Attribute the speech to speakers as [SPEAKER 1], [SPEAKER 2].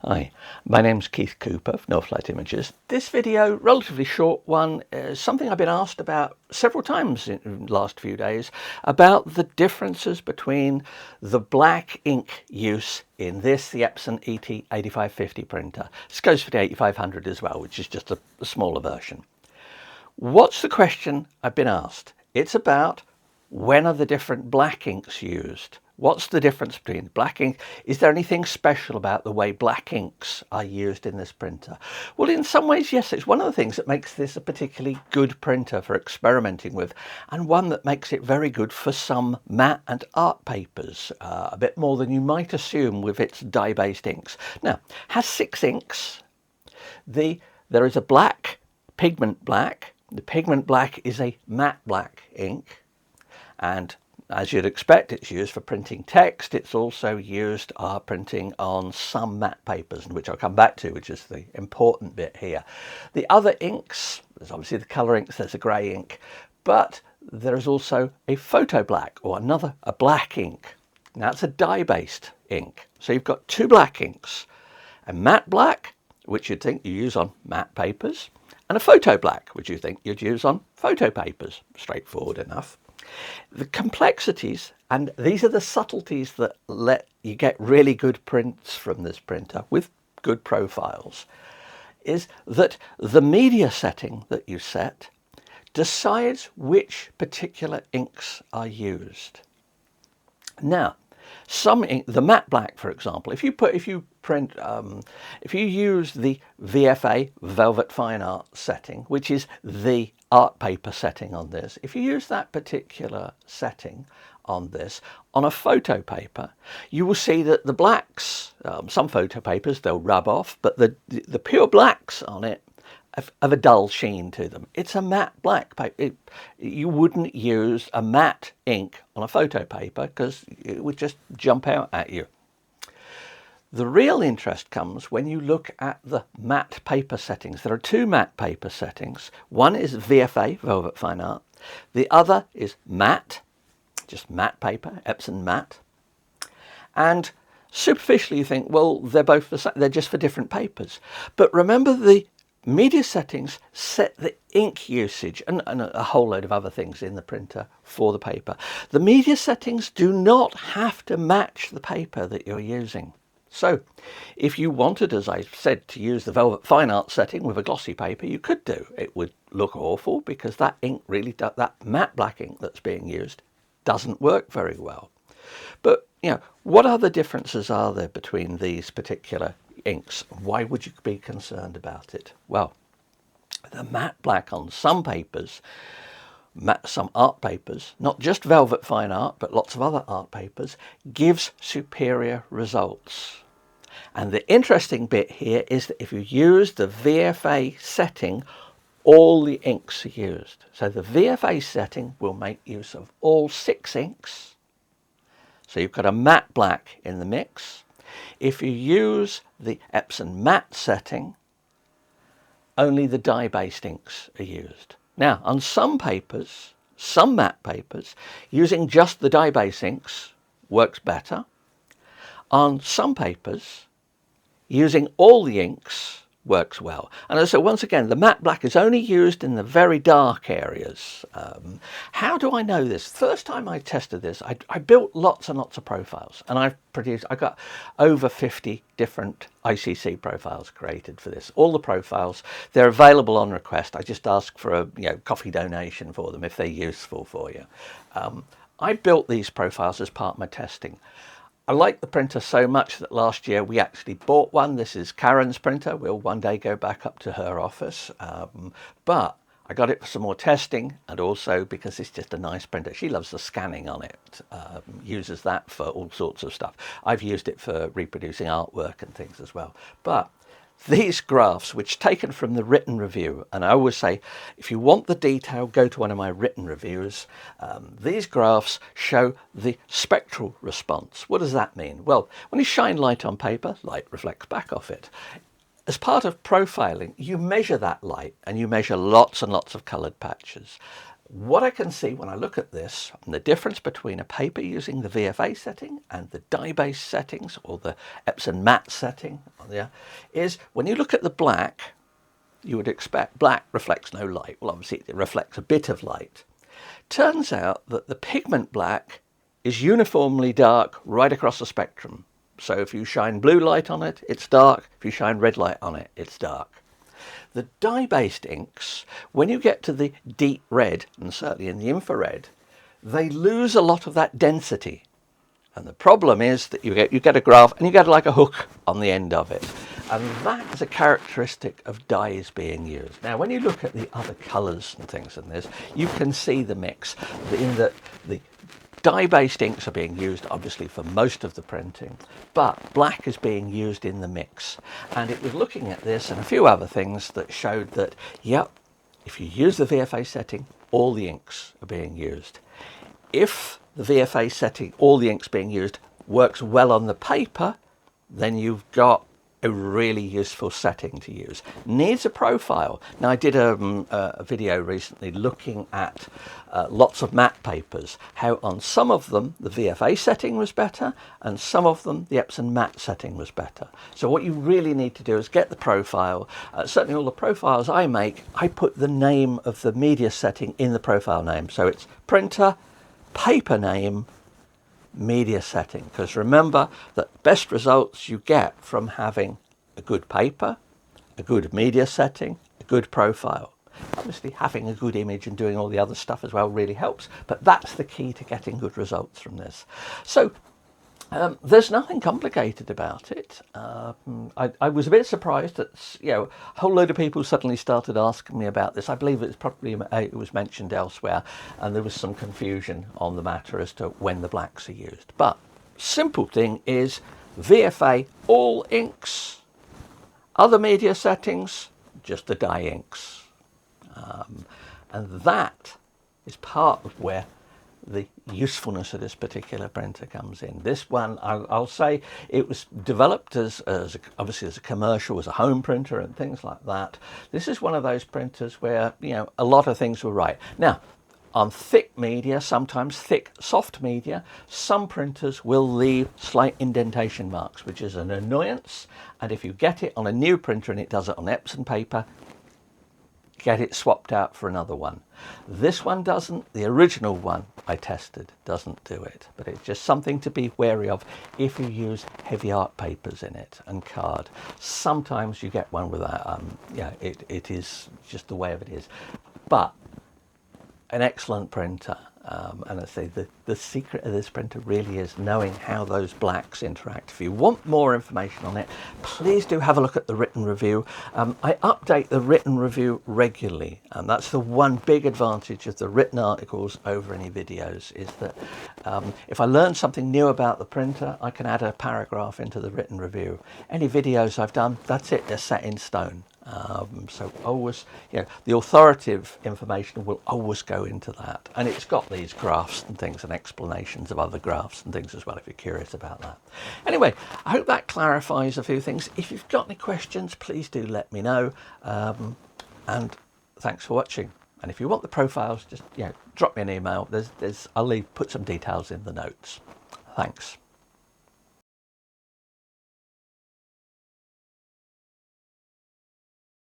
[SPEAKER 1] Hi, my name's Keith Cooper of Northlight Images. This video, relatively short one, is something I've been asked about several times in the last few days about the differences between the black ink use in the Epson ET-8550 printer. This goes for the 8500 as well, which is just a smaller version. What's the question I've been asked? It's about when are the different black inks used? What's the difference between black ink? Is there anything special about the way black inks are used in this printer? Well, in some ways, yes, it's one of the things that makes this a particularly good printer for experimenting with, and one that makes it very good for some matte and art papers, a bit more than you might assume with its dye-based inks. Now, it has 6 inks. There is a black, pigment black. The pigment black is a matte black ink. And as you'd expect, it's used for printing text. It's also used printing on some matte papers, which I'll come back to, which is the important bit here. The other inks, there's obviously the colour inks, there's a grey ink, but there is also a photo black, or a black ink. Now it's a dye-based ink. So you've got 2 black inks, a matte black, which you'd think you use on matte papers, and a photo black, which you think you'd use on photo papers. Straightforward enough. The complexities, and these are the subtleties that let you get really good prints from this printer with good profiles, is that the media setting that you set decides which particular inks are used. Now, some ink, the matte black, for example, if you use the VFA, Velvet Fine Art setting, which is the art paper setting on this, if you use that particular setting on this, on a photo paper, you will see that the blacks, some photo papers, they'll rub off, but the pure blacks on it have a dull sheen to them. It's a matte black paper. You wouldn't use a matte ink on a photo paper because it would just jump out at you. The real interest comes when you look at the matte paper settings. There are 2 matte paper settings. One is VFA, Velvet Fine Art. The other is matte, just matte paper, Epson Matte. And superficially you think, well, they're both the same. They're just for different papers. But remember, the media settings set the ink usage and a whole load of other things in the printer for the paper. The media settings do not have to match the paper that you're using. So if you wanted, as I said, to use the Velvet Fine Art setting with a glossy paper, you could do. It would look awful because that ink really, that matte black ink that's being used doesn't work very well. But, what other differences are there between these particular inks? Why would you be concerned about it? Well, the matte black on some papers, some art papers, not just Velvet Fine Art, but lots of other art papers, gives superior results. And the interesting bit here is that if you use the VFA setting, all the inks are used. So the VFA setting will make use of all 6 inks. So you've got a matte black in the mix. If you use the Epson Matte setting, only the dye-based inks are used. Now, on some papers, some matte papers, using just the dye-based inks works better. On some papers, using all the inks works well. And so once again, the matte black is only used in the very dark areas. How do I know this? First time I tested this, I built lots and lots of profiles, and I got over 50 different ICC profiles created for this. All the profiles, they're available on request. I just ask for a coffee donation for them if they're useful for you. I built these profiles as part of my testing. I like the printer so much that last year we actually bought one. This is Karen's printer. We'll one day go back up to her office. But I got it for some more testing, and also because it's just a nice printer. She loves the scanning on it, uses that for all sorts of stuff. I've used it for reproducing artwork and things as well. But these graphs, which taken from the written review, and I always say, if you want the detail, go to one of my written reviews. These graphs show the spectral response. What does that mean? Well, when you shine light on paper, light reflects back off it. As part of profiling, you measure that light, and you measure lots and lots of coloured patches. what I can see when I look at this, and the difference between a paper using the VFA setting and the dye-based settings, or the Epson matte setting, is when you look at the black, you would expect black reflects no light. Well, obviously it reflects a bit of light. Turns out that the pigment black is uniformly dark right across the spectrum. So if you shine blue light on it, it's dark. If you shine red light on it, it's dark. The dye-based inks, when you get to the deep red, and certainly in the infrared, they lose a lot of that density. And the problem is that you get a graph and you get like a hook on the end of it. And that is a characteristic of dyes being used. Now, when you look at the other colours and things in this, you can see the mix in that the dye-based inks are being used, obviously, for most of the printing, but black is being used in the mix. And it was looking at this and a few other things that showed that, yep, if you use the VFA setting, all the inks are being used. If the VFA setting, all the inks being used, works well on the paper, then you've got a really useful setting to use. Needs a profile. Now, I did a video recently looking at lots of matte papers, how on some of them the VFA setting was better and some of them the Epson matte setting was better. So what you really need to do is get the profile. Certainly all the profiles I make, I put the name of the media setting in the profile name. So it's printer, paper name, media setting, because remember that best results you get from having a good paper, a good media setting, a good profile. Obviously having a good image and doing all the other stuff as well really helps, but that's the key to getting good results from this. So there's nothing complicated about it. I was a bit surprised that, a whole load of people suddenly started asking me about this. I believe it was mentioned elsewhere, and there was some confusion on the matter as to when the blacks are used. But simple thing is VFA all inks, other media settings just the dye inks, and that is part of where the usefulness of this particular printer comes in. This one, I'll say, it was developed obviously as a commercial, as a home printer and things like that. This is one of those printers where, a lot of things were right. Now, on thick media, sometimes thick, soft media, some printers will leave slight indentation marks, which is an annoyance. And if you get it on a new printer and it does it on Epson paper, get it swapped out for another one. This one doesn't. The original one I tested doesn't do it, but it's just something to be wary of if you use heavy art papers in it and card. Sometimes you get one with that. It is just the way of it is. But an excellent printer. And I say the secret of this printer really is knowing how those blacks interact. If you want more information on it, please do have a look at the written review. I update the written review regularly, and that's the one big advantage of the written articles over any videos, is that if I learn something new about the printer, I can add a paragraph into the written review. Any videos I've done, that's it, they're set in stone. So always, the authoritative information will always go into that, and it's got these graphs and things and explanations of other graphs and things as well if you're curious about that. Anyway, I hope that clarifies a few things. If you've got any questions, please do let me know, and thanks for watching. And if you want the profiles, just drop me an email. I'll put some details in the notes. Thanks.